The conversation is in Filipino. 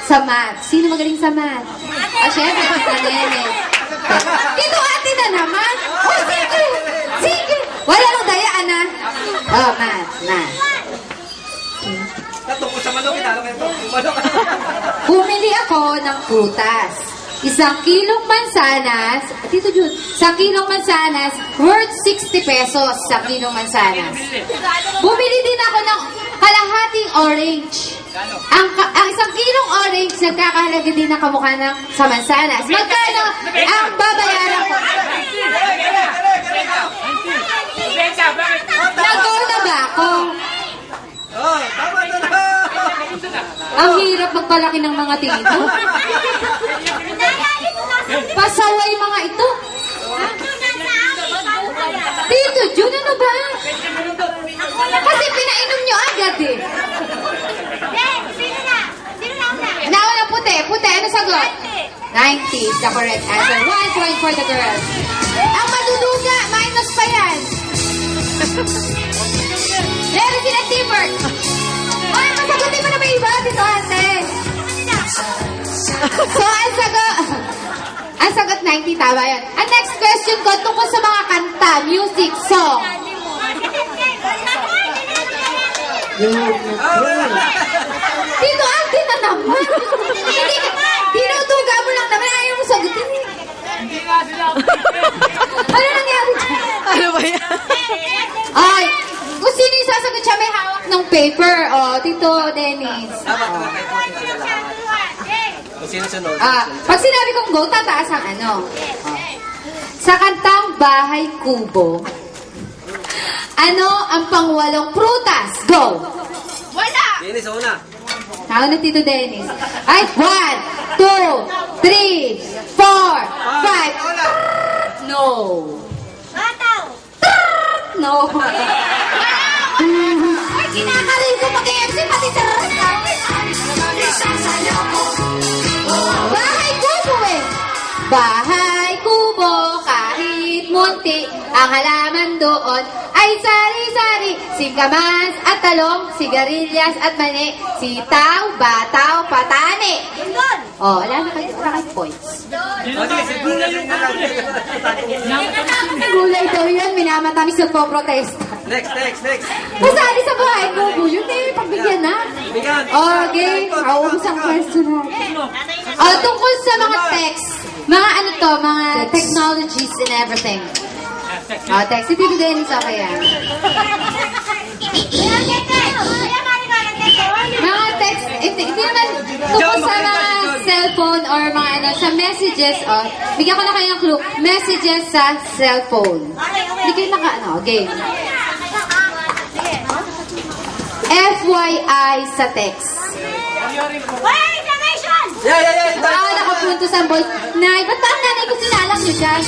sa math. Sino magaling sa math? Ah, syempre, sa Dennis. Dito ate na naman. Oh, sige. Sige. Wala nang dayaan na. Oh, math. Natungkol sa manok, italo kayo ito. Manok. Bumili ako ng prutas. 1 kilong mansanas, Tito Jun, 1 kilong mansanas, worth 60 pesos sa kilong mansanas. Bumili din ako ng kalahating orange. Ang 1 kilong orange, nagkakahalaga din ng kamukha ng sa mansanas. Magkano ang babayaran ko? Nag-go na ba ako? Oh, tama na na. Ang hirap magpalaki ng mga tito. Pasaway mga ito. Tito Jun, ano ba? Kasi pinainom nyo agad eh. Nauna puti. Ano sagot? 90 is the correct answer. 1 point for the girls. Ang maduduga, minus pa yan. Meron sila teamwork. Ay, masagutin mo na may iba, Tito Ate. So, ang sagot 90, tama yan. Ang next question ko, tungkol sa mga kanta, music, song. Tito Ate na naman. Tinutuga mo lang naman, ayaw mo sagutin. Ano nangyari dyan? Ano ba yan? Ay, kung sino yung sasagot siya, may hawak ng paper. O, Tito Dennis. Tama kayo. Kung sino sunod? Pag sinabi kong go, tataas ang ano. Sa kantang Bahay Kubo, ano ang pangwalong prutas? Go! Dennis, una. Tawag na Tito Dennis. Ay, 1, 2, 3, 4, 5. No. No. Ay, kinakarin ko mag-MC, pati taras na. Bahay kubo eh. Bahay kubo, kahit munti, ang halaman doon ay sari-sari. Singkamas at talong, sigarilyas at mani, sitaw, bataw, patani. Oh, wala na kayo points. Gulay daw yun, minamatamis at po-protesta. Next. Kasali sa bahay kubo, yun eh, pagbigyan na. Okay, maubos ang question natin. Tungkol sa mga text, mga ano to, mga technologies and everything. Text, si Tito Dennis, okay yan. Mga text, hindi naman tungkol sa mga cellphone or mga ano, sa messages, bigyan ko na kayo ng clue, messages sa cellphone. Hindi kayo game. FYI sa text. Yeah. Nakapunto sa boy. Nay, ba't ba ang nanay ko sinalang nyo dyan?